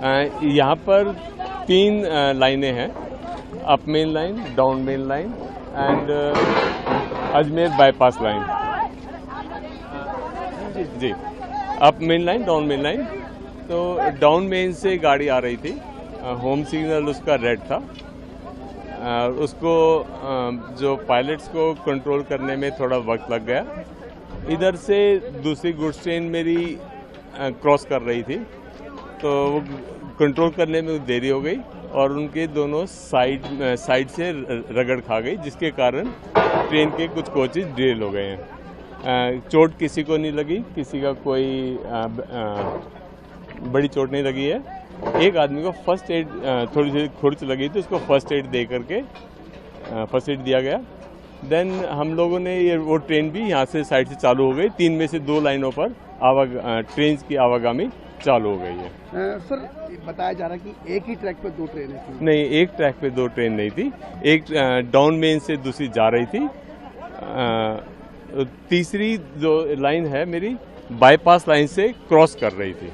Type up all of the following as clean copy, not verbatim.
यहाँ पर 3 लाइनें हैं, up main line, down main line and Ajmer bypass line. जी, up main line, down main line. तो डाउन मेन से गाड़ी आ रही थी, होम सिग्नल उसका रेड था, उसको जो पायलट्स को कंट्रोल करने में थोड़ा वक्त लग गया। इधर से दूसरी गुड्स ट्रेन मेरी क्रॉस कर रही थी, तो वो कंट्रोल करने में देरी हो गई और उनके दोनों साइड से रगड़ खा गई, जिसके कारण ट्रेन के कुछ कोचेज डिरेल हो गए हैं। चोट किसी को नहीं लगी, किसी का कोई बड़ी चोट नहीं लगी है। एक आदमी को फर्स्ट एड, थोड़ी सी खुरच लगी थी, उसको फर्स्ट एड दे करके फर्स्ट एड दिया गया। देन हम लोगों ने वो ट्रेन भी यहाँ से साइड से चालू हो गई। 3 में से 2 लाइनों पर ट्रेन की आवागमनी चालू हो गई है। सर, बताया जा रहा है कि एक ही ट्रैक पे 2 ट्रेनें थी। नहीं, एक ट्रैक पे 2 ट्रेन नहीं थी। एक डाउन मेन से दूसरी जा रही थी। तीसरी जो लाइन है मेरी बाईपास लाइन से क्रॉस कर रही थी।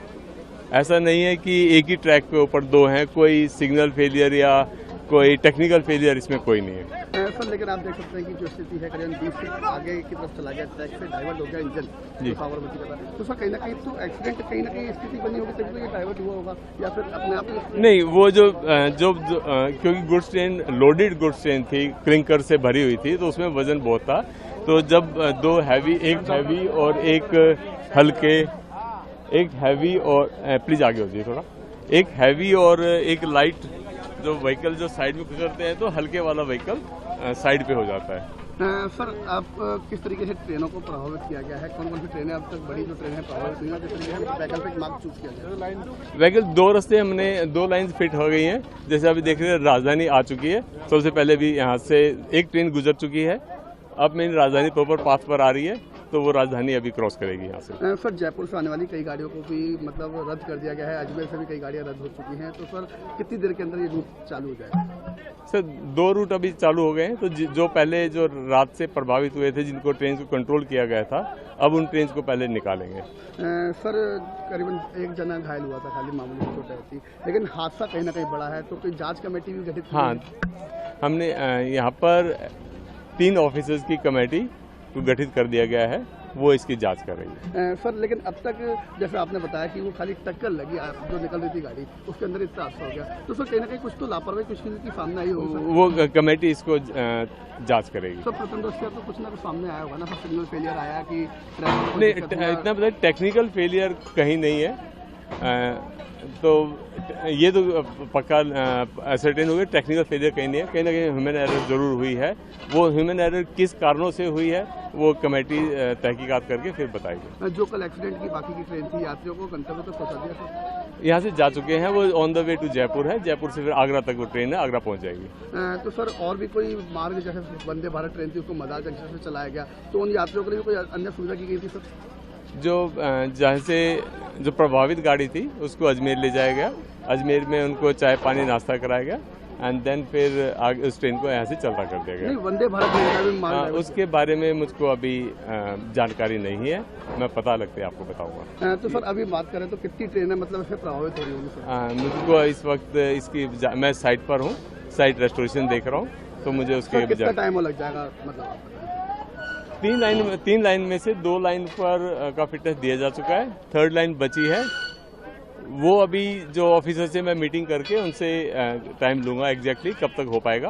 ऐसा नहीं है कि एक ही ट्रैक पे ऊपर 2 हैं, कोई सिग्नल फेलियर या कोई टेक्निकल फेलियर इसमें कोई नहीं है। सर, लेकिन आप देख सकते हैं कि जो स्थिति है करीबन 20 फीट आगे की तरफ चला गया, ट्रैक से डाइवर्ट हो गया इंजन, जी, साबरमती का। तो सर, कहीं ना कहीं तो एक्सीडेंट, कहीं ना कहीं स्थिति बनी होगी तभी तो ये डाइवर्ट हुआ होगा, या फिर अपने आप नहीं। वो जो क्योंकि goods train loaded goods train थी, क्लिंकर से भरी हुई थी, तो उसमें वजन बहुत था। तो जब 2 हैवी, एक हैवी और एक हल्के, एक हैवी और प्लीज आगे हो जाइए थोड़ा, एक हैवी और एक लाइट जो व्हीकल जो साइड में गुजरते हैं, तो हल्के वाला व्हीकल साइड पे हो जाता है। सर, आप किस तरीके से ट्रेनों को प्रभावित किया गया है? कौन कौन सी ट्रेनें अब तक बड़ी जो ट्रेनें प्रभावित हुई हैं, किस तरीके से वैकल्पिक मार्ग चूज किया गया? व्हीकल 2 रास्ते हमने 2 लाइन फिट हो गई हैं। जैसे अभी देख रहे हैं, राजधानी आ चुकी है। सबसे पहले भी यहाँ से एक ट्रेन गुजर चुकी है। अब मेरी राजधानी प्रॉपर पाथ पर आ रही है, तो वो राजधानी अभी क्रॉस करेगी यहाँ से। सर, जयपुर से आने वाली कई गाड़ियों को भी मतलब रद्द कर दिया गया है। अजमेर से भी कई गाड़ियाँ रद्द हो चुकी हैं। तो सर, कितनी देर के अंदर ये रूट चालू हो जाएगा? सर, 2 रूट अभी चालू हो गए हैं। तो जो पहले जो रात से प्रभावित हुए थे, जिनको ट्रेन को कंट्रोल किया गया था, अब उन ट्रेन को पहले निकालेंगे। सर, करीबन 1 जना घायल हुआ था, खाली मामूली चोट थी, लेकिन हादसा कहीं ना कहीं बड़ा है। तो कोई जाँच कमेटी भी गठित? हाँ, हमने यहाँ पर 3 ऑफिसर्स की कमेटी को गठित कर दिया गया है, वो इसकी जांच कर रही है। सर, लेकिन अब तक जैसे आपने बताया कि वो खाली टक्कर लगी, जो निकल रही थी गाड़ी, उसके अंदर इतना हादसा हो गया, तो सर कहीं ना कहीं कुछ तो लापरवाही कुछ की सामने आई होगी। वो कमेटी इसको जांच करेगी। सर, प्रथम दृष्टया तो कुछ ना कुछ सामने आया होगा ना, सर, सिग्नल फेलियर आया कि नहीं, इतना पता, टेक्निकल फेलियर कहीं नहीं है। तो ये तो पक्का असर्टेन हो गया, टेक्निकल फेलियर कहीं नहीं है। कहीं ना कहीं ह्यूमन एरर जरूर हुई है। वो ह्यूमन एरर किस कारणों से हुई है, वो कमेटी तहकीकात करके फिर बताएगी। जो कल एक्सीडेंट की बाकी की ट्रेन थी, यात्रियों को गंतव्य तक पहुंचा दिया सर? यहाँ से जा चुके हैं, वो on the way to Jaipur है। जयपुर से फिर आगरा तक वो ट्रेन है, आगरा पहुँच जाएगी। तो सर, और भी कोई मार्ग, जैसे वंदे भारत ट्रेन थी, उसको मदार जंक्शन से चलाया गया, तो उन यात्रियों के लिए कोई अन्य सुविधा की गई थी सर? जहाँ से जो प्रभावित गाड़ी थी, उसको अजमेर ले जाया गया। अजमेर में उनको चाय पानी नाश्ता कराया गया एंड देन फिर आगे उस ट्रेन को यहाँ से चलता कर दिया गया। नहीं, वंदे भारत ट्रेन का भी उसके बारे में मुझको अभी जानकारी नहीं है, मैं पता लगते आपको बताऊंगा। तो सर, अभी बात करें तो कितनी ट्रेनें मतलब इससे प्रभावित हो रही होंगी सर? मुझको इस वक्त इसकी मैं साइट पर हूँ, साइट रेस्टोरेशन देख रहा हूँ, तो मुझे उसके कितना टाइम लग जाएगा मतलब? 3 लाइन में से 2 लाइन पर का फिटनेस दिया जा चुका है। 3rd लाइन बची है, वो अभी जो ऑफिसर से मैं मीटिंग करके उनसे टाइम लूंगा एग्जैक्टली कब तक हो पाएगा,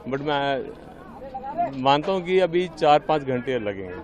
बट मैं मानता हूं कि अभी 4-5 घंटे लगेंगे।